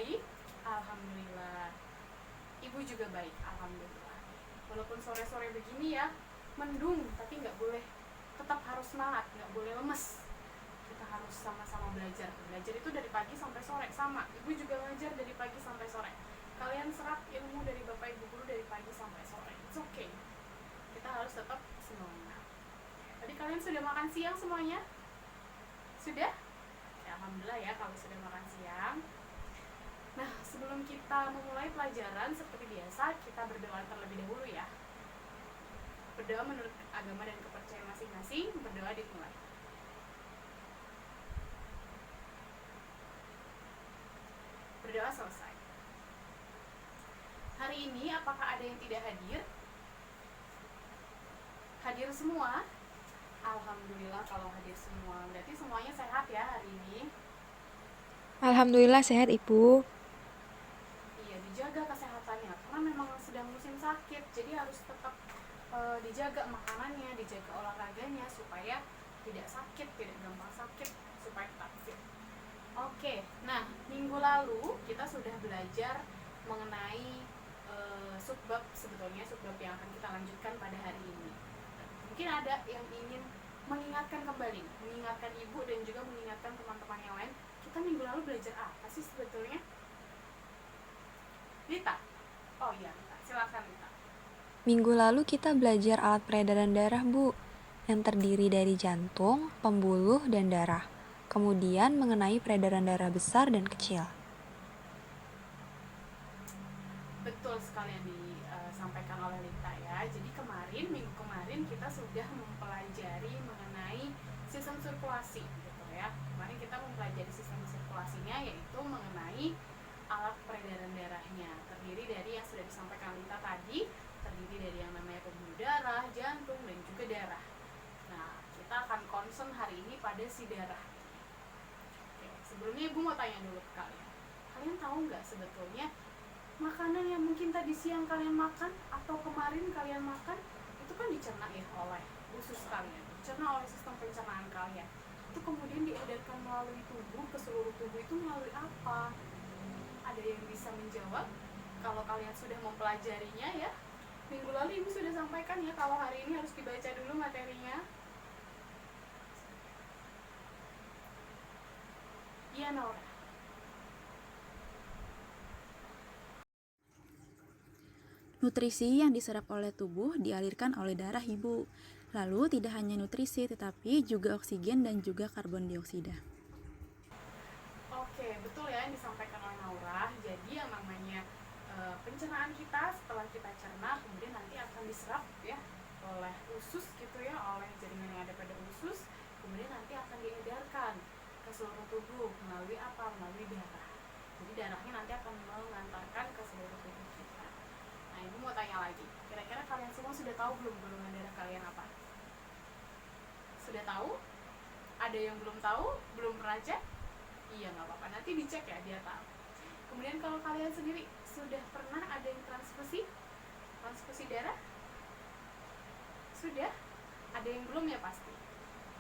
baik? Alhamdulillah. Ibu juga baik, alhamdulillah. Walaupun sore-sore begini ya, mendung, tapi nggak boleh, tetap harus semangat, nggak boleh lemes. Kita harus sama-sama belajar. Belajar itu dari pagi sampai sore, sama. Ibu juga ngajar dari pagi sampai sore. Kalian serap ilmu dari Bapak Ibu guru dari pagi sampai sore. It's okay. Kita harus tetap semangat. Tadi kalian sudah makan siang semuanya? Sudah? Ya, alhamdulillah ya kalau sudah makan siang. Nah, sebelum kita memulai pelajaran seperti biasa, kita berdoa terlebih dahulu ya. Berdoa menurut agama dan kepercayaan masing-masing, berdoa dimulai. Berdoa selesai. Hari ini apakah ada yang tidak hadir? Hadir semua? Alhamdulillah kalau hadir semua. Berarti semuanya sehat ya hari ini? Alhamdulillah sehat Ibu. Iya, dijaga kesehatannya karena memang sedang musim sakit, jadi harus tetap dijaga makanannya, dijaga olahraganya supaya tidak sakit, tidak gampang sakit, supaya tetap fit. Oke, nah minggu lalu kita sudah belajar mengenai subbab, sebetulnya subbab yang akan kita lanjutkan pada hari ini. Mungkin ada yang ingin mengingatkan kembali, mengingatkan ibu dan juga mengingatkan teman-teman yang lain, kita minggu lalu belajar apa sih sebetulnya? Lita? Oh iya Lita, silakan Lita. Minggu lalu kita belajar alat peredaran darah, Bu, yang terdiri dari jantung, pembuluh, dan darah. Kemudian mengenai peredaran darah besar dan kecil. Betul sekali yang disampaikan oleh Lita ya. Jadi kemarin, minggu kemarin kita sudah mempelajari mengenai sistem sirkulasi gitu ya. Kemarin kita mempelajari sistem sirkulasinya, yaitu mengenai alat peredaran darahnya. Terdiri dari yang sudah disampaikan Lita tadi, terdiri dari yang namanya pembuluh darah, jantung, dan juga darah. Nah, kita akan concern hari ini pada si darah. Oke, sebelumnya Ibu mau tanya dulu ke kalian. Kalian tahu nggak sebetulnya makanan yang mungkin tadi siang kalian makan atau kemarin kalian makan itu kan dicerna ya oleh usus kalian, dicerna oleh sistem pencernaan kalian. Itu kemudian diedarkan melalui tubuh ke seluruh tubuh, itu melalui apa? Ada yang bisa menjawab? Kalau kalian sudah mempelajarinya ya. Minggu lalu Ibu sudah sampaikan ya kalau hari ini harus dibaca dulu materinya. Iya Nora. Nutrisi yang diserap oleh tubuh dialirkan oleh darah Ibu. Lalu tidak hanya nutrisi tetapi juga oksigen dan juga karbon dioksida. Oke, betul ya yang disampaikan oleh Naura. Jadi yang namanya pencernaan kita setelah kita cerna kemudian nanti akan diserap ya oleh usus gitu ya, oleh jaringan yang ada pada usus, kemudian nanti akan diedarkan ke seluruh tubuh melalui apa? Melalui darah. Jadi darahnya nanti akan mengantarkan ke seluruh tubuh kita. Nah, Ibu mau tanya lagi. Kira-kira kalian semua sudah tahu belum golongan darah kalian apa? Sudah tahu? Ada yang belum tahu? Belum pernah cek? Iya, nggak apa-apa, nanti dicek ya dia tahu. Kemudian kalau kalian sendiri sudah pernah ada yang transfusi darah? Sudah? Ada yang belum ya pasti.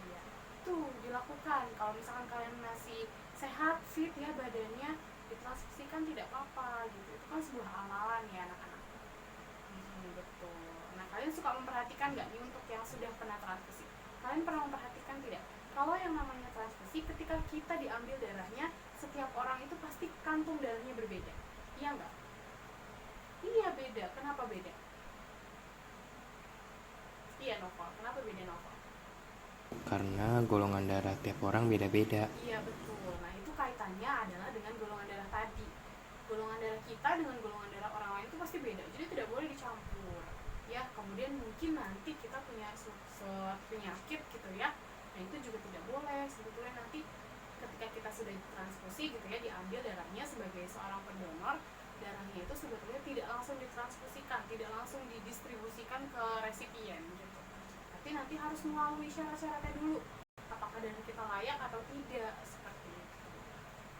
Iya, tuh dilakukan. Kalau misalkan kalian masih sehat, fit ya badannya, ditransfusikan tidak apa-apa gitu. Itu kan sebuah amalan ya anak-anak. Betul. Nah, kalian suka memperhatikan nggak nih untuk yang sudah pernah transfusi? Kalian pernah memperhatikan tidak? Kalau yang namanya transfusi, ketika kita diambil darahnya, setiap orang itu pasti kantung darahnya berbeda. Iya nggak? Iya beda. Kenapa beda? Iya Novel. Kenapa beda Novel? Karena golongan darah tiap orang beda-beda. Iya betul. Nah itu kaitannya adalah dengan golongan darah tadi. Golongan darah kita dengan golongan darah orang lain itu pasti beda. Jadi tidak boleh dicampur. Ya, kemudian mungkin nanti kita punya suatu penyakit gitu ya. Nah itu juga tidak boleh. Sebetulnya nanti ketika kita sudah transfusi gitu ya, diambil darahnya sebagai seorang pendonor, darahnya itu sebetulnya tidak langsung ditransfusikan, tidak langsung didistribusikan ke resipien gitu. Tapi nanti harus melalui syarat-syaratnya dulu. Apakah darah kita layak atau tidak, seperti itu.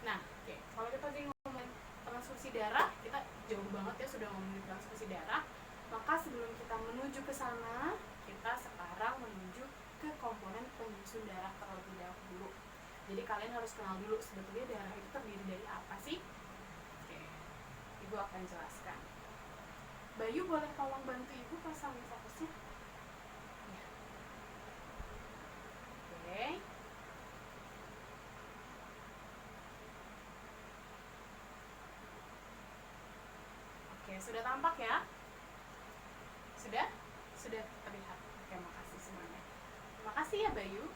Nah, oke, kalau kita jadi ngomongin transfusi darah, kita jauh banget ya sudah ngomongin transfusi darah. Maka sebelum kita menuju ke sana, kita sekarang menuju ke komponen penyusun darah terlebih dahulu. Jadi kalian harus kenal dulu sebetulnya darah itu terdiri dari apa sih? akan jelaskan. Bayu boleh tolong bantu ibu pasangin fokusnya? Ya. Oke. Oke, sudah tampak ya? Sudah? Sudah terlihat. Oke, makasih semuanya. Terima kasih ya Bayu.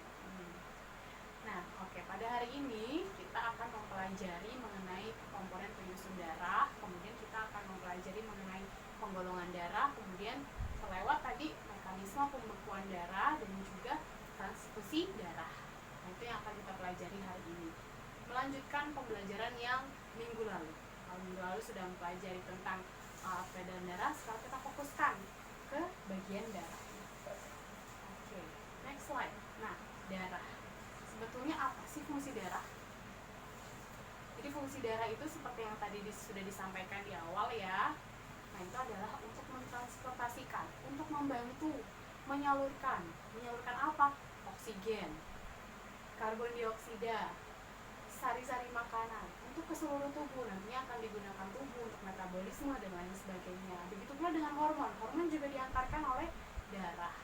Nah, oke, pada hari ini kita akan mempelajari mengenai komponen penyusun darah, kemudian kita akan mempelajari mengenai penggolongan darah, kemudian terlewat tadi mekanisme pembekuan darah dan juga transfusi darah. Nah, itu yang akan kita pelajari hari ini. Melanjutkan pembelajaran yang minggu lalu. Minggu lalu sudah mempelajari tentang peredaran darah, sekarang kita fokuskan ke bagian darah. Oke, next slide. Nah, darah. Sebetulnya apa sih fungsi darah? Jadi fungsi darah itu seperti yang tadi sudah disampaikan di awal ya. Nah, itu adalah untuk mentransportasikan, untuk membantu menyalurkan apa? Oksigen, karbon dioksida, sari-sari makanan untuk ke seluruh tubuh. Nantinya akan digunakan tubuh untuk metabolisme dan lain sebagainya. Begitu pula dengan hormon. Hormon juga diantarkan oleh darah.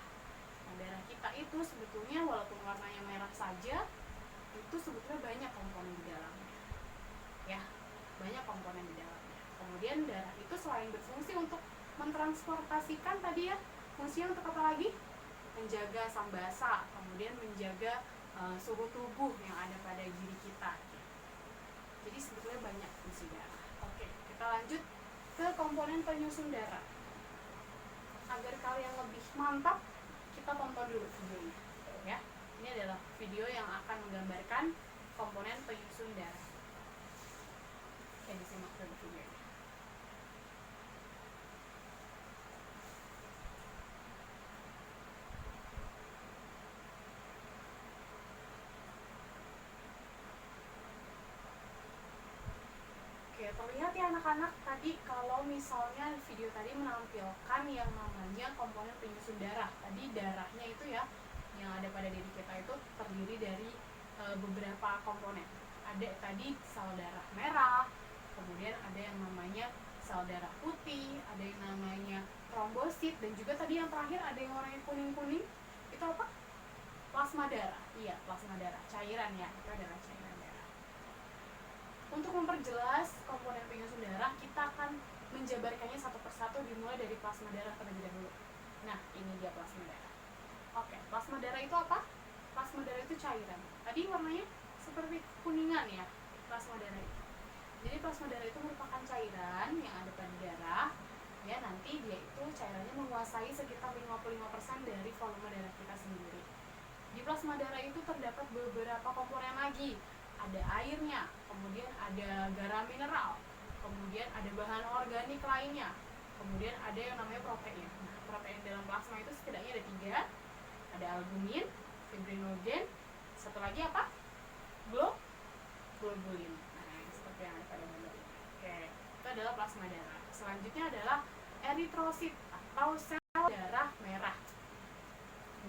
Darah kita itu sebetulnya walaupun warnanya merah saja, itu sebetulnya banyak komponen di dalamnya. Ya, banyak komponen di dalamnya. Kemudian darah itu selain berfungsi untuk mentransportasikan tadi ya, fungsinya untuk apa lagi? Menjaga sambasa, kemudian menjaga suhu tubuh yang ada pada diri kita. Jadi sebetulnya banyak fungsi darah. Oke, kita lanjut ke komponen penyusun darah. Agar kalian lebih mantap, kita tonton dulu videonya ya. Ini adalah video yang akan menggambarkan komponen penyusun darah. Oke, disimak dulu videonya. Oke, terlihat ya anak-anak tadi kalau misalnya video tadi menampilkan yang namanya komponen penyusun darah. Tadi darahnya itu ya, yang ada pada diri kita itu terdiri dari beberapa komponen. Ada tadi sel darah merah, kemudian ada yang namanya sel darah putih, ada yang namanya trombosit, dan juga tadi yang terakhir ada yang warnanya kuning-kuning. Itu apa? Plasma darah. Iya, plasma darah, cairan ya. Itu adalah cairan darah. Untuk memperjelas komponen penyusun darah, kita akan menjabarkannya satu persatu dimulai dari plasma darah terlebih dahulu. Nah, ini dia plasma darah. Oke, plasma darah itu apa? Plasma darah itu cairan. Tadi warnanya seperti kuningan ya, plasma darah itu. Jadi plasma darah itu merupakan cairan yang ada pada darah. Ya, nanti dia itu cairannya menguasai sekitar 55% dari volume darah kita sendiri. Di plasma darah itu terdapat beberapa komponen lagi. Ada airnya, kemudian ada garam mineral, kemudian ada bahan organik lainnya, kemudian ada yang namanya protein. Nah, protein dalam plasma itu setidaknya ada 3. Ada albumin, fibrinogen, satu lagi apa? Globulin. Nah, seperti yang ada pada gambar ini. Oke, itu adalah plasma darah. Selanjutnya adalah eritrosit atau sel darah merah.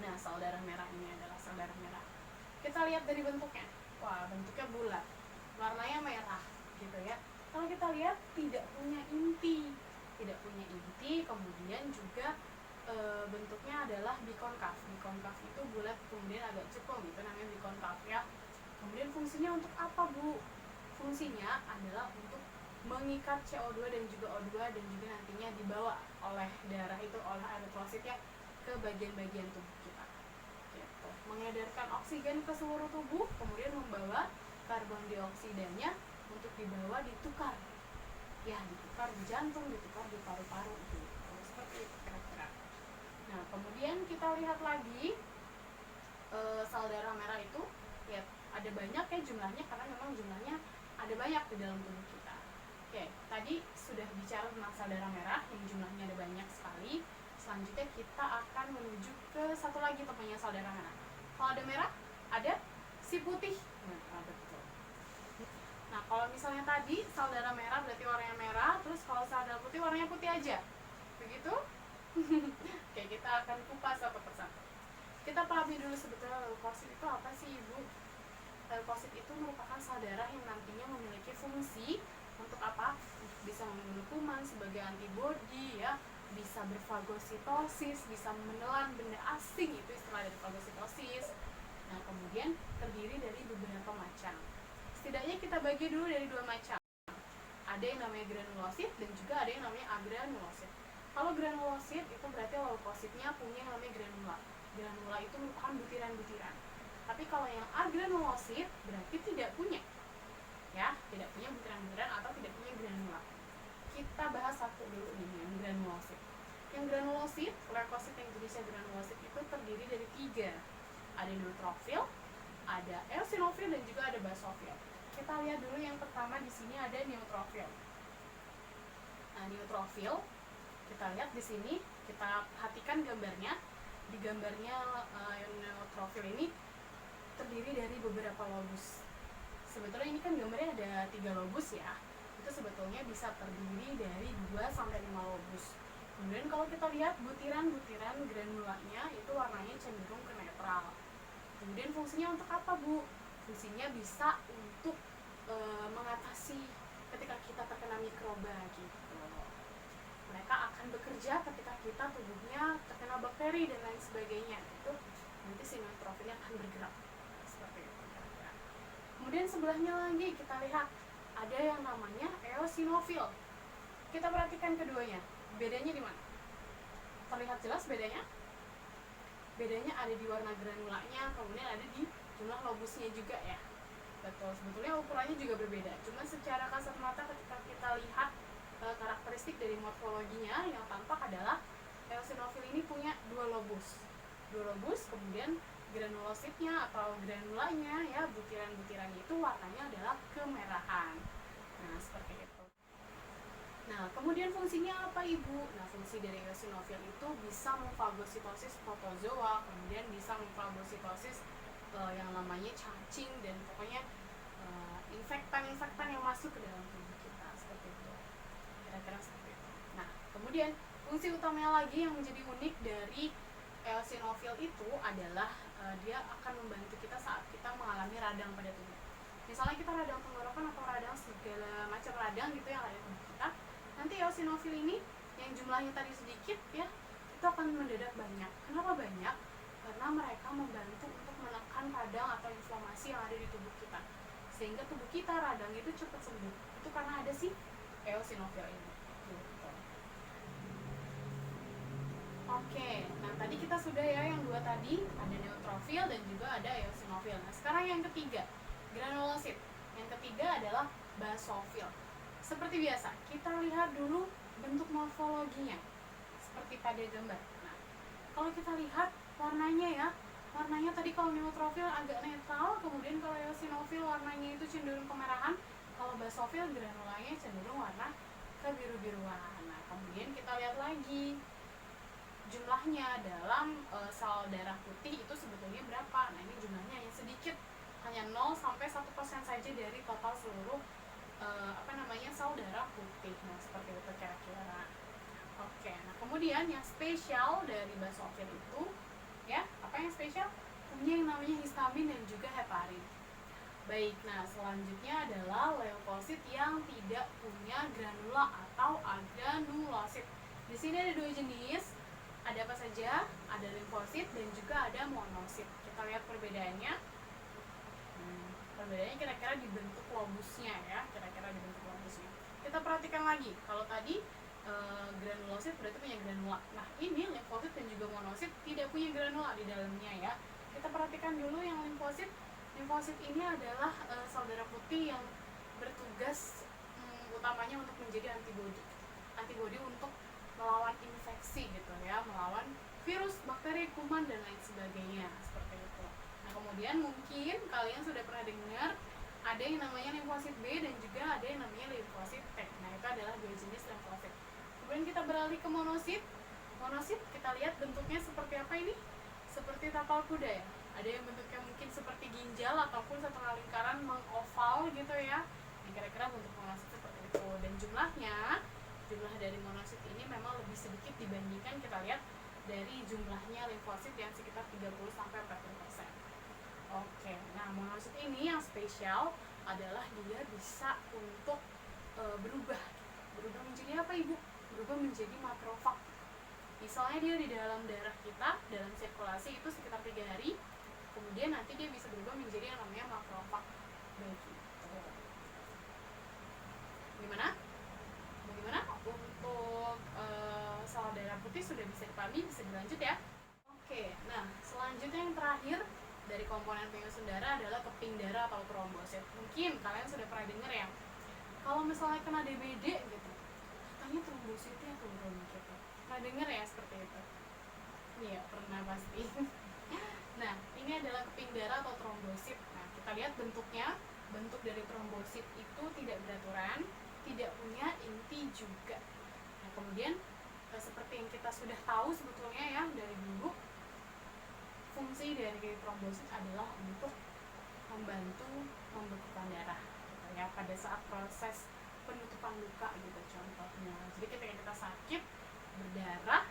Nah, sel darah merah ini adalah sel darah merah. Kita lihat dari bentuknya. Wah, bentuknya bulat, warnanya merah, gitu ya. Kalau kita lihat tidak punya inti, kemudian juga bentuknya adalah bikonkav. Bikonkav itu bulat, kemudian agak cekung, gitu namanya bikonkav ya. Kemudian fungsinya untuk apa, Bu? Fungsinya adalah untuk mengikat CO2 dan juga O2 dan juga nantinya dibawa oleh darah itu, oleh eritrosit ya, ke bagian-bagian tubuh kita. Gitu. Mengedarkan oksigen ke seluruh tubuh, kemudian membawa karbon dioksidanya untuk dibawa ditukar. Ya, ditukar di jantung, ditukar di paru-paru gitu. Seperti itu kira-kira. Nah, kemudian kita lihat lagi sel darah merah itu ya ada banyak ya jumlahnya, karena memang jumlahnya ada banyak di dalam tubuh kita. Oke, tadi sudah bicara tentang sel darah merah yang jumlahnya ada banyak sekali. Selanjutnya kita akan menuju ke satu lagi temannya sel darah merah. Kalau ada merah, ada si putih. Nah, betul. Nah, kalau misalnya tadi sel darah merah berarti warnanya merah, terus kalau sel darah putih warnanya putih aja. Begitu? Oke, kita akan kupas satu persatu. Kita pahami dulu sebetulnya leukosit itu apa sih, Ibu? Leukosit itu merupakan sel darah yang nantinya memiliki fungsi Untuk apa? Bisa membunuh kuman sebagai antibodi ya, bisa berfagositosis, bisa menelan benda asing, itu istilah dari fagositosis. Nah, kemudian terdiri dari beberapa macam. Setidaknya kita bagi dulu dari 2 macam. Ada yang namanya granulosit dan juga ada yang namanya agranulosit. Kalau granulosit itu berarti leukositnya punya yang namanya granula. Granula itu merupakan butiran-butiran. Tapi kalau yang agranulosit berarti tidak punya, ya, tidak punya butiran-butiran atau tidak punya granula. Kita bahas satu dulu nih, yang granulosit. Yang granulosit, leukosit yang jenisnya granulosit itu terdiri dari 3. Ada neutrofil, ada eosinofil dan juga ada basofil. Kita lihat dulu yang pertama di sini ada neutrofil. Nah, neutrofil kita lihat di sini, kita perhatikan gambarnya. Di gambarnya neutrofil ini terdiri dari beberapa lobus. Sebetulnya ini kan gambarnya ada 3 lobus ya. Itu sebetulnya bisa terdiri dari 2 sampai 5 lobus. Kemudian kalau kita lihat butiran-butiran granulanya itu warnanya cenderung ke netral. Kemudian fungsinya untuk apa, Bu? Fungsinya bisa untuk mengatasi ketika kita terkena mikroba gitu. Mereka akan bekerja ketika kita tubuhnya terkena bakteri dan lain sebagainya. Itu nanti si neutrofilnya akan bergerak seperti itu. Kemudian sebelahnya lagi kita lihat ada yang namanya eosinofil. Kita perhatikan keduanya. Bedanya di mana? Terlihat jelas bedanya? Bedanya ada di warna granulanya, kemudian ada di jumlah lobusnya juga ya. Betul, sebetulnya ukurannya juga berbeda. Cuma secara kasat mata ketika kita lihat karakteristik dari morfologinya, yang tampak adalah eosinofil ini punya 2 lobus. 2 lobus, kemudian granulositnya atau granulanya ya, butiran-butirannya itu warnanya adalah kemerahan. Nah, seperti itu. Nah, kemudian fungsinya apa, Ibu? Nah, fungsi dari eosinofil itu bisa memfagositosis protozoa, kemudian bisa memfagositosis yang namanya cacing dan pokoknya infektan-infektan yang masuk ke dalam tubuh kita, seperti itu. Kira-kira seperti itu. Nah, kemudian fungsi utamanya lagi yang menjadi unik dari eosinofil itu adalah dia akan membantu kita saat kita mengalami radang pada tubuh. Misalnya kita radang tenggorokan atau radang segala macam radang gitu yang ada di tubuh kita, nanti eosinofil ini yang jumlahnya tadi sedikit ya, itu akan mendadak banyak. Kenapa banyak? Karena mereka membantu untuk menekan radang atau inflamasi yang ada di tubuh kita, sehingga tubuh kita radangnya itu cepat sembuh. Itu karena ada si eosinofil ini gitu. Oke, nah tadi kita sudah ya yang 2 tadi, ada neutrofil dan juga ada eosinofil. Nah, sekarang yang ketiga, granulosit. Yang ketiga adalah basofil. Seperti biasa, kita lihat dulu bentuk morfologinya seperti pada gambar. Nah, kalau kita lihat warnanya ya, warnanya tadi kalau neutrofil agak netral, kemudian kalau eosinofil warnanya itu cenderung kemerahan, kalau basofil granulanya cenderung warna kebiru-biruan. Nah, kemudian kita lihat lagi jumlahnya dalam sel darah putih itu sebetulnya berapa. Nah, ini jumlahnya hanya sedikit, hanya 0-1% saja dari total seluruh sel darah putih. Nah, seperti itu kira-kira. Oke, nah kemudian yang spesial dari basofil itu ya, apa yang spesial? Punya yang namanya histamin dan juga heparin. Baik, nah selanjutnya adalah leukosit yang tidak punya granula atau agranulosit. Di sini ada 2 jenis. Ada apa saja? Ada limfosit dan juga ada monosit. Kita lihat perbedaannya. Perbedaannya kira-kira di bentuk lobusnya ya, kira-kira di bentuk lobusnya. Kita perhatikan lagi. Kalau tadi granulosit berarti punya granula. Nah, ini limfosit dan juga monosit tidak punya granula di dalamnya ya. Kita perhatikan dulu yang limfosit. Limfosit ini adalah sel darah putih yang bertugas utamanya untuk menjadi antibodi. Antibodi untuk melawan infeksi gitu ya, melawan virus, bakteri, kuman dan lain sebagainya, seperti itu. Nah, kemudian mungkin kalian sudah pernah dengar ada yang namanya limfosit B dan juga ada yang namanya limfosit T. Nah, itu adalah 2 jenis limfosit. Kemudian kita beralih ke monosit. Monosit kita lihat bentuknya seperti apa ini? Seperti tapal kuda ya. Ada yang bentuknya mungkin seperti ginjal ataupun setengah lingkaran mengoval gitu ya. Nah, kira-kira bentuk monosit seperti itu. Dan jumlah dari monosit ini memang lebih sedikit dibandingkan kita lihat dari jumlahnya limfosit yang sekitar 30-40%. Oke, nah monosit ini yang spesial adalah dia bisa untuk berubah menjadi apa ibu? Berubah menjadi makrofag. Misalnya dia di dalam darah kita, dalam sirkulasi itu sekitar 3 hari, kemudian nanti dia bisa berubah menjadi yang namanya makrofag. Begitu. Gimana untuk sel darah putih sudah bisa dipahami, bisa dilanjut ya. Oke, nah selanjutnya yang terakhir dari komponen penyusun darah adalah keping darah atau trombosit. Mungkin kalian sudah pernah dengar ya, kalau misalnya kena DBD gitu, katanya trombositnya turun gitu. Pernah dengar ya seperti itu? Iya, pernah pasti. Nah, ini adalah keping darah atau trombosit. Nah, kita lihat bentuknya. Bentuk dari trombosit itu tidak beraturan, tidak punya inti juga. Nah, kemudian seperti yang kita sudah tahu sebetulnya ya dari dulu, fungsi dari trombosit adalah untuk membantu membekukan darah gitu ya, pada saat proses penutupan luka gitu contohnya. Jadi ketika kita sakit, berdarah,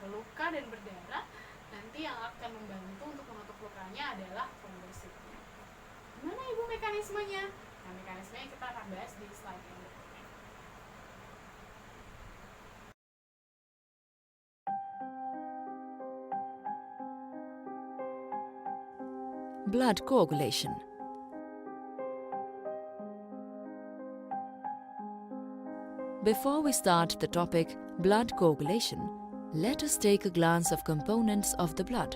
terluka dan berdarah, nanti yang akan membantu untuk menutup lukanya adalah trombositnya. Gimana ibu mekanismenya? Nah, mekanismenya kita akan bahas di slide yang berikutnya. Blood coagulation. Before we start the topic blood coagulation, let us take a glance of components of the blood.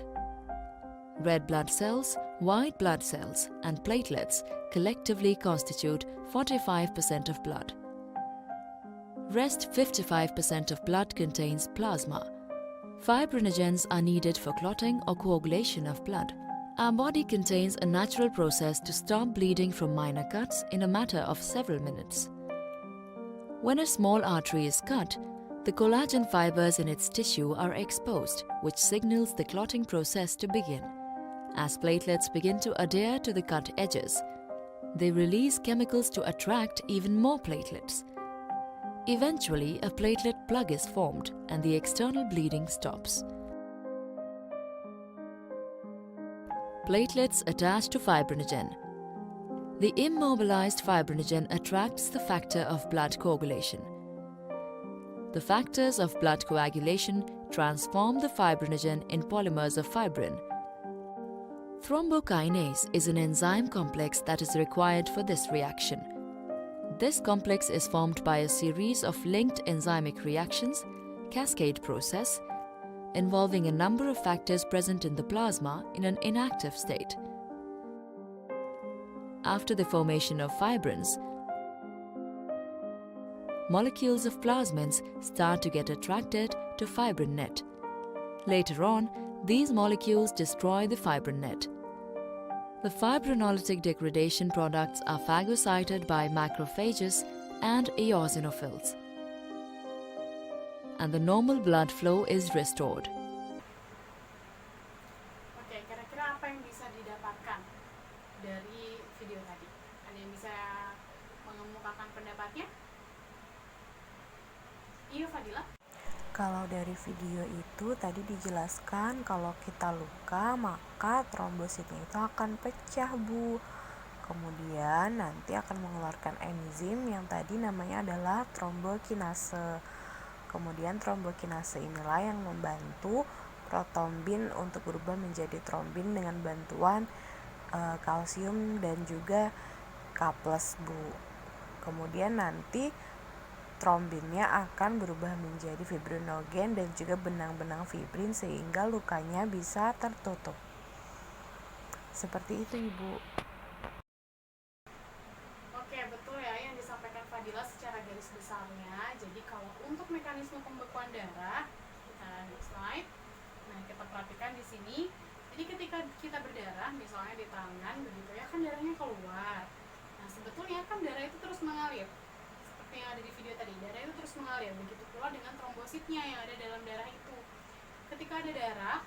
Red blood cells, white blood cells, and platelets collectively constitute 45% of blood. Rest 55% of blood contains plasma. Fibrinogens are needed for clotting or coagulation of blood. Our body contains a natural process to stop bleeding from minor cuts in a matter of several minutes. When a small artery is cut, the collagen fibers in its tissue are exposed, which signals the clotting process to begin. As platelets begin to adhere to the cut edges, they release chemicals to attract even more platelets. Eventually, a platelet plug is formed and the external bleeding stops. Platelets attach to fibrinogen. The immobilized fibrinogen attracts the factor of blood coagulation. The factors of blood coagulation transform the fibrinogen in polymers of fibrin. Thrombokinase is an enzyme complex that is required for this reaction. This complex is formed by a series of linked enzymic reactions, cascade process, involving a number of factors present in the plasma in an inactive state. After the formation of fibrins, molecules of plasmins start to get attracted to fibrin net. Later on, these molecules destroy the fibrin net. The fibrinolytic degradation products are phagocyted by macrophages and eosinophils, and the normal blood flow is restored. Oke, kira-kira apa yang bisa didapatkan dari video tadi? Ada yang bisa mengemukakan pendapatnya? Iya, Fadila? Kalau dari video itu tadi dijelaskan kalau kita luka maka trombositnya itu akan pecah, Bu. Kemudian nanti akan mengeluarkan enzim yang tadi namanya adalah trombokinase. Kemudian trombokinase inilah yang membantu protombin untuk berubah menjadi trombin dengan bantuan kalsium dan juga K+, Bu. Kemudian nanti trombinnya akan berubah menjadi fibrinogen dan juga benang-benang fibrin sehingga lukanya bisa tertutup. Seperti itu, Ibu. Oke, betul ya yang disampaikan Fadila secara garis besarnya. Jadi kalau untuk mekanisme pembekuan darah, kita di slide. Nah, kita perhatikan di sini. Jadi ketika kita berdarah, misalnya di tangan begitu ya, kan darahnya keluar. Nah, sebetulnya kan darah itu terus mengalir. Yang ada di video tadi, darah itu terus mengalir, begitu pula dengan trombositnya yang ada dalam darah itu. Ketika ada darah,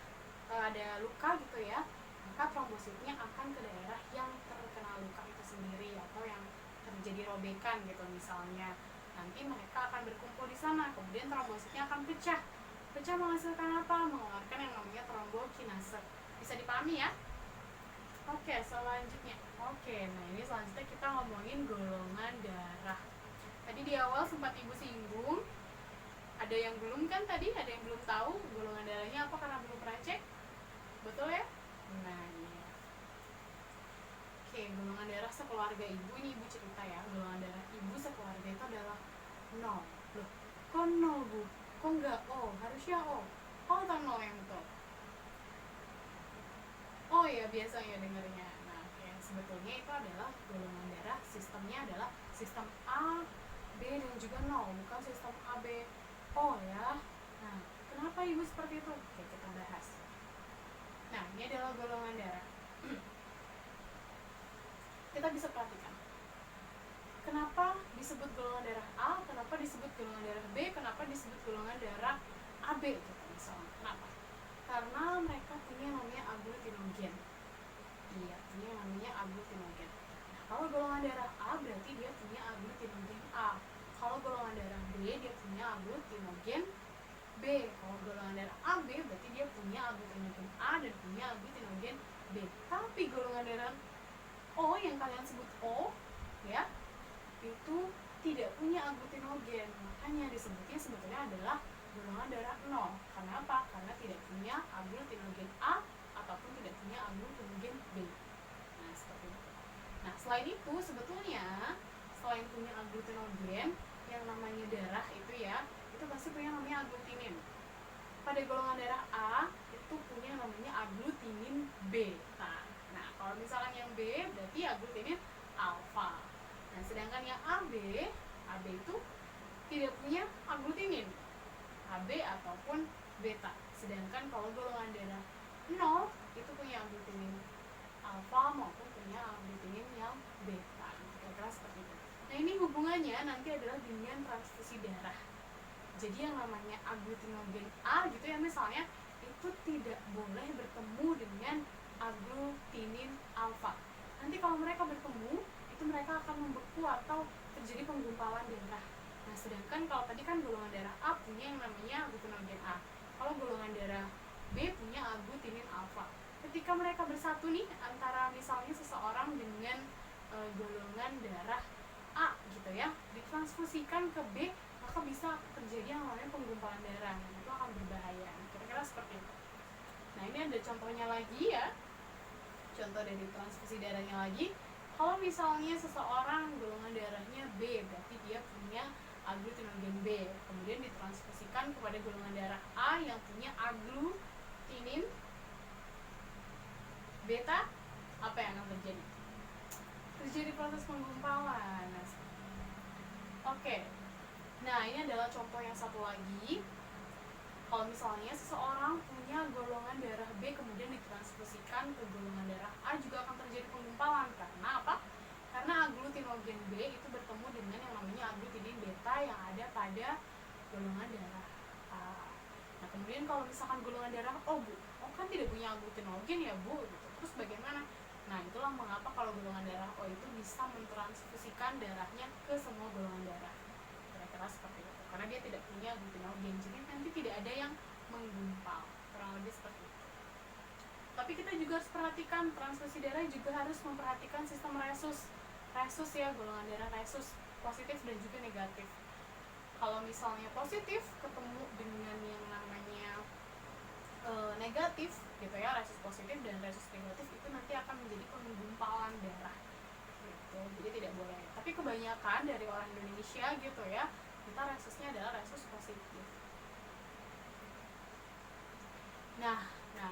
ada luka gitu ya, maka trombositnya akan ke daerah yang terkena luka itu sendiri atau yang terjadi robekan gitu misalnya. Nanti mereka akan berkumpul di sana, kemudian trombositnya akan pecah. Pecah menghasilkan apa? Mengeluarkan yang namanya trombokinase. Bisa dipahami ya? Oke, selanjutnya. Oke, nah ini selanjutnya kita ngomongin golongan darah. Tadi di awal sempat Ibu singgung, ada yang belum kan tadi, ada yang belum tahu golongan darahnya apa karena belum pernah cek. Betul ya? Nah, iya. Oke, golongan darah sekeluarga Ibu, ini Ibu cerita ya, golongan darah Ibu sekeluarga itu adalah 0. Loh, kok 0 Bu? Kok enggak O? Harusnya O. Oh, atau 0 yang betul? Oh ya, biasanya dengarnya. Nah, oke, sebetulnya itu adalah golongan darah, sistemnya adalah sistem A, B, dan juga 0, bukan sistem A, B, O ya. Nah, kenapa Ibu seperti itu? Oke, kita bahas. Nah, ini adalah golongan darah. Kita bisa perhatikan. Kenapa disebut golongan darah A, kenapa disebut golongan darah B, kenapa disebut golongan darah AB gitu misalnya. Kenapa? Karena mereka punya namanya aglutinogen. Iya, punya namanya aglutinogen. Nah, kalau golongan darah A berarti dia punya aglutinogen A. Kalau golongan darah B dia punya aglutinogen B. Kalau golongan darah AB berarti dia punya aglutinogen A dan punya aglutinogen B. Tapi golongan darah O yang kalian sebut O ya, itu tidak punya aglutinogen. Makanya disebutnya sebetulnya adalah golongan darah 0. Karena apa? Karena tidak punya aglutinogen A ataupun tidak punya aglutinogen B. Nah, seperti itu. Nah, selain itu sebetulnya selain punya aglutinogen yang namanya darah itu ya, itu pasti punya namanya aglutinin. Pada golongan darah A itu punya namanya aglutinin beta. Nah, kalau misalnya yang B berarti aglutinin alfa. Nah, sedangkan yang AB itu tidak punya aglutinin AB ataupun beta. Sedangkan kalau golongan darah 0 itu punya aglutinin alfa maupun punya aglutinin yang beta. Kira-kira seperti itu. Nah, ini hubungannya nanti adalah dengan transfusi darah. Jadi yang namanya aglutinogen A gitu ya misalnya, itu tidak boleh bertemu dengan aglutinin alfa. Nanti kalau mereka bertemu, itu mereka akan membeku atau terjadi penggumpalan darah. Nah, sedangkan kalau tadi kan golongan darah A punya yang namanya aglutinogen A. Kalau golongan darah B punya aglutinin alfa. Ketika mereka bersatu nih antara misalnya seseorang dengan golongan darah A gitu ya, ditransfusikan ke B, maka bisa terjadi yang namanya penggumpalan darah. Nah, itu akan berbahaya. Kira-kira seperti itu. Nah, ini ada contohnya lagi ya. Contoh dari transfusi darahnya lagi. Kalau misalnya seseorang golongan darahnya B, berarti dia punya aglutinogen B. Kemudian ditransfusikan kepada golongan darah A yang punya aglutinin beta, apa yang akan terjadi? Terjadi proses penggumpalan. Oke. Nah, ini adalah contoh yang satu lagi. Kalau misalnya seseorang punya golongan darah B kemudian ditransfusikan ke golongan darah A, juga akan terjadi penggumpalan. Karena apa? Karena aglutinogen B itu bertemu dengan yang namanya aglutinin beta yang ada pada golongan darah A. Nah, kemudian kalau misalkan golongan darah O, Bu, O kan tidak punya aglutinogen ya, Bu, gitu. Terus bagaimana? Nah, itulah mengapa kalau golongan darah O itu bisa mentransfusikan darahnya ke semua golongan darah. Kira-kira seperti itu. Karena dia tidak punya aglutinogen, jadi nanti tidak ada yang menggumpal. Kurang lebih seperti itu. Tapi kita juga harus perhatikan, transfusi darah juga harus memperhatikan sistem resus. Resus ya, golongan darah resus, positif dan juga negatif. Kalau misalnya positif ketemu dengan yang namanya negatif gitu ya, resus positif dan resus negatif, itu nanti akan menjadi penggumpalan darah gitu. Jadi tidak boleh. Tapi kebanyakan dari orang Indonesia gitu ya, kita resusnya adalah resus positif. Nah,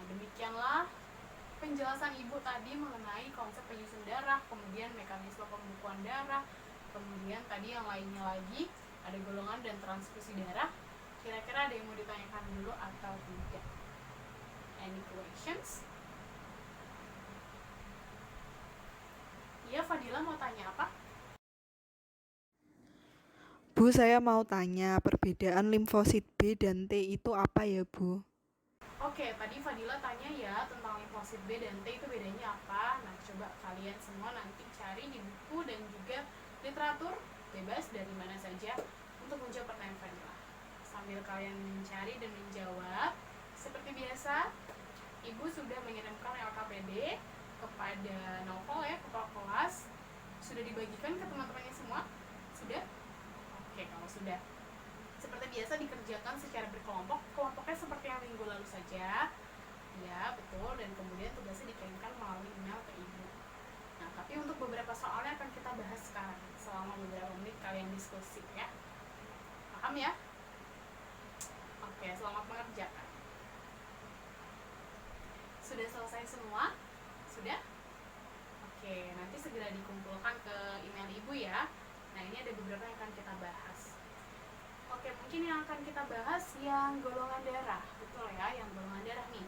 demikianlah penjelasan Ibu tadi mengenai konsep penyusun darah, kemudian mekanisme pembekuan darah, kemudian tadi yang lainnya lagi ada golongan dan transfusi darah. Kira-kira ada yang mau ditanyakan dulu atau tidak? Any questions? Iya, Fadila mau tanya apa? Bu, saya mau tanya perbedaan limfosit B dan T itu apa ya, Bu? Oke, tadi Fadila tanya ya tentang limfosit B dan T itu bedanya apa. Nah, coba kalian semua nanti cari di buku dan juga literatur bebas dari mana saja untuk menjawab pertanyaan Fadila. Sambil kalian mencari dan menjawab, seperti biasa, Ibu sudah mengirimkan LKPD kepada Novel ya, kepala kelas. Sudah dibagikan ke teman-temannya semua? Sudah? bisa dikerjakan secara berkelompok, kelompoknya seperti yang minggu lalu saja. Ya, betul, dan kemudian tugasnya dikirimkan melalui email ke ibu. Nah, tapi untuk beberapa soalnya akan kita bahas sekarang selama beberapa menit kalian diskusi ya. Paham ya? Oke, selamat mengerjakan. Sudah selesai semua? Sudah? Oke, nanti segera dikumpulkan ke email ibu ya. Nah, ini ada beberapa yang akan kita bahas. Oke, mungkin yang akan kita bahas yang golongan darah. Betul ya, yang golongan darah nih.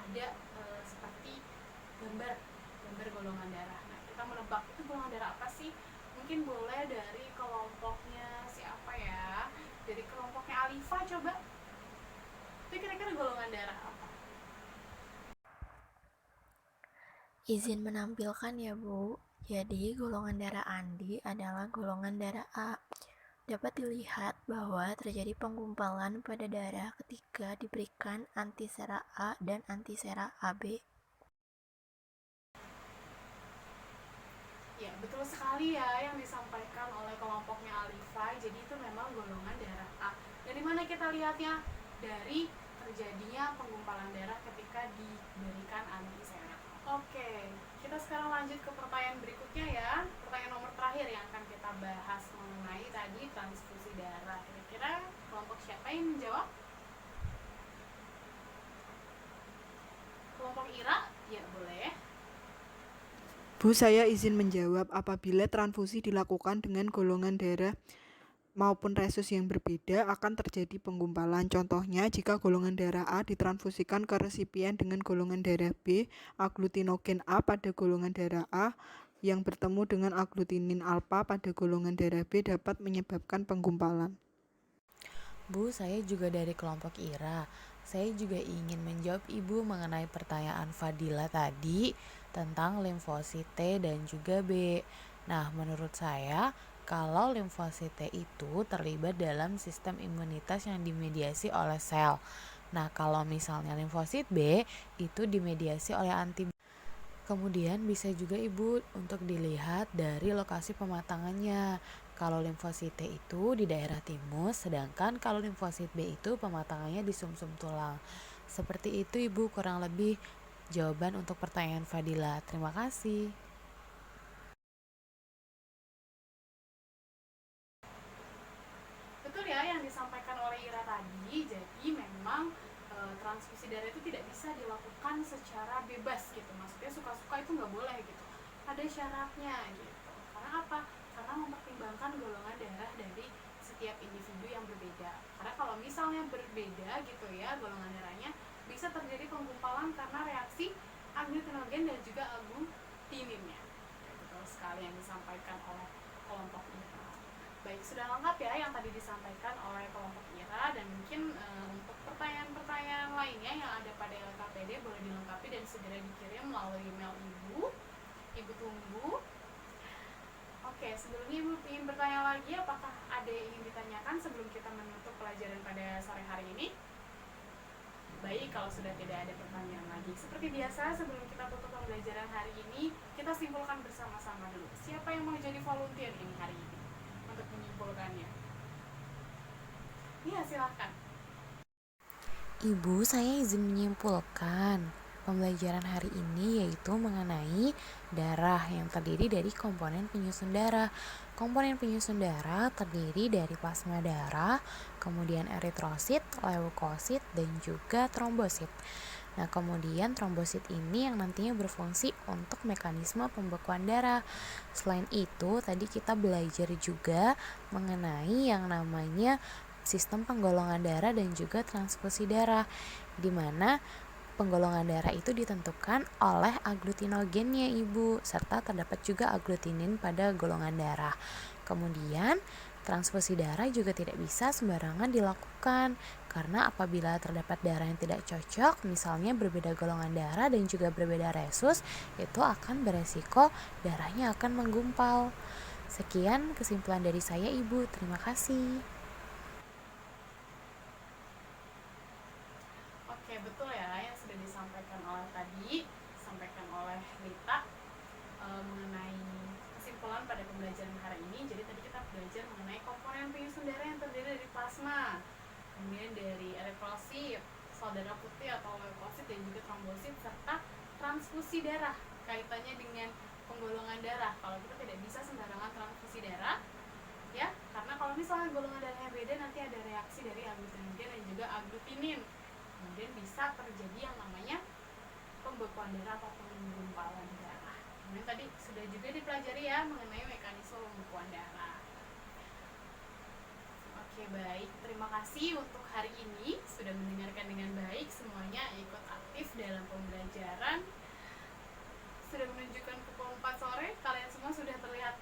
Ada seperti gambar golongan darah. Nah, kita menebak itu golongan darah apa sih? Mungkin boleh dari kelompoknya siapa ya? Dari kelompoknya Alifa coba. Itu kira-kira golongan darah apa? Izin menampilkan ya Bu. Jadi golongan darah Andi adalah golongan darah A. Dapat dilihat bahwa terjadi penggumpalan pada darah ketika diberikan antisera A dan antisera AB. Ya, betul sekali ya yang disampaikan oleh kelompoknya Alifa. Jadi itu memang golongan darah A. Dari mana kita lihatnya? Dari terjadinya penggumpalan darah ketika diberikan antisera. Oke, kita sekarang lanjut ke pertanyaan berikutnya ya. Pertanyaan nomor terakhir yang akan kita bahas mengenai tadi transfusi darah. Kira-kira kelompok siapa yang menjawab? Kelompok Ira? Ya, boleh. Bu, saya izin menjawab. Apabila transfusi dilakukan dengan golongan darah maupun resus yang berbeda, akan terjadi penggumpalan. Contohnya, jika golongan darah A ditransfusikan ke resipien dengan golongan darah B, aglutinogen A pada golongan darah A yang bertemu dengan aglutinin alfa pada golongan darah B dapat menyebabkan penggumpalan. Bu, saya juga dari kelompok Ira. Saya juga ingin menjawab Ibu mengenai pertanyaan Fadila tadi tentang limfosit T dan juga B. Nah, menurut saya, kalau limfosit T itu terlibat dalam sistem imunitas yang dimediasi oleh sel. Nah, kalau misalnya limfosit B itu dimediasi oleh antibodi. Kemudian bisa juga Ibu untuk dilihat dari lokasi pematangannya. Kalau limfosit T itu di daerah timus, sedangkan kalau limfosit B itu pematangannya di sumsum tulang. Seperti itu Ibu kurang lebih jawaban untuk pertanyaan Fadila. Terima kasih. Betul ya yang disampaikan oleh Ira tadi. Jadi memang transfusi darah itu tidak bisa dilakukan secara bebas gitu. Maksudnya suka-suka itu nggak boleh gitu. Ada syaratnya gitu. Karena apa? Karena mempertimbangkan golongan darah dari setiap individu yang berbeda. Karena kalau misalnya berbeda gitu ya golongan darahnya, bisa terjadi penggumpalan karena reaksi aglutinogen dan juga agglutininnya. Betul sekali yang disampaikan oleh kelompok Ira. Baik, sudah lengkap ya yang tadi disampaikan oleh kelompok Ira, dan mungkin untuk pertanyaan-pertanyaan lainnya yang ada pada LKPD boleh dilengkapi dan segera dikirim melalui email Ibu. Ibu tunggu. Oke, sebelumnya Ibu ingin bertanya lagi, apakah ada yang ingin ditanyakan sebelum kita menutup pelajaran pada sore hari ini? Baik, kalau sudah tidak ada pertanyaan lagi. Seperti biasa, sebelum kita tutup pembelajaran hari ini, kita simpulkan bersama-sama dulu. Siapa yang mau jadi volunteer ini hari ini untuk menyimpulkannya? Iya, silahkan. Ibu, saya izin menyimpulkan. Pembelajaran hari ini yaitu mengenai darah yang terdiri dari komponen penyusun darah. Komponen penyusun darah terdiri dari plasma darah, kemudian eritrosit, leukosit, dan juga trombosit. Nah, kemudian trombosit ini yang nantinya berfungsi untuk mekanisme pembekuan darah. Selain itu, tadi kita belajar juga mengenai yang namanya sistem penggolongan darah dan juga transfusi darah, di mana penggolongan darah itu ditentukan oleh aglutinogennya Ibu, serta terdapat juga agglutinin pada golongan darah. Kemudian transfusi darah juga tidak bisa sembarangan dilakukan, karena apabila terdapat darah yang tidak cocok, misalnya berbeda golongan darah dan juga berbeda resus, itu akan beresiko darahnya akan menggumpal. Sekian kesimpulan dari saya Ibu, terima kasih. Oke, betul ya yang sudah disampaikan oleh tadi, disampaikan oleh Lita mengenai kesimpulan pada pembelajaran hari ini. Jadi tadi kita belajar mengenai komponen penyusun darah yang terdiri dari plasma, kemudian dari eritrosit, sel darah putih atau leukosit, dan juga trombosit, serta transfusi darah. Kaitannya dengan penggolongan darah, kalau kita tidak bisa sembarangan transfusi darah ya, karena kalau misalnya golongan darahnya beda nanti ada reaksi dari aglutinogen dan juga agglutinin, kemudian bisa terjadi yang namanya pembekuan darah atau penggumpalan darah. Kemudian tadi sudah juga dipelajari ya mengenai mekanisme pembekuan darah. Oke, baik, terima kasih untuk hari ini sudah mendengarkan dengan baik, semuanya ikut aktif dalam pembelajaran. Sudah menunjukkan pukul 4 sore, kalian semua sudah terlihat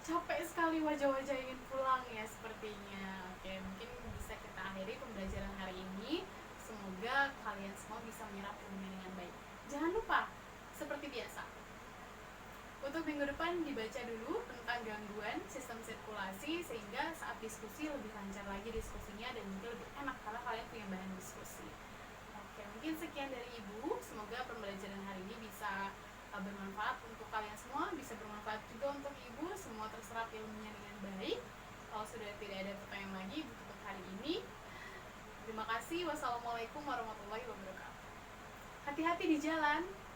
capek sekali, wajah-wajah ingin pulang ya sepertinya. Oke, mungkin bisa kita akhiri pembelajaran hari ini. Semoga kalian semua bisa menyerap ilmunya dengan baik. Jangan lupa, seperti biasa, untuk minggu depan dibaca dulu tentang gangguan sistem sirkulasi, sehingga saat diskusi lebih lancar lagi diskusinya dan juga lebih enak karena kalian punya bahan diskusi. Oke, mungkin sekian dari Ibu. Semoga pembelajaran hari ini bisa bermanfaat untuk kalian semua, bisa bermanfaat juga untuk Ibu, semua terserap ilmunya dengan baik. Kalau sudah tidak ada pertanyaan lagi untuk hari ini, terima kasih. Wassalamualaikum warahmatullahi wabarakatuh. Hati-hati di jalan.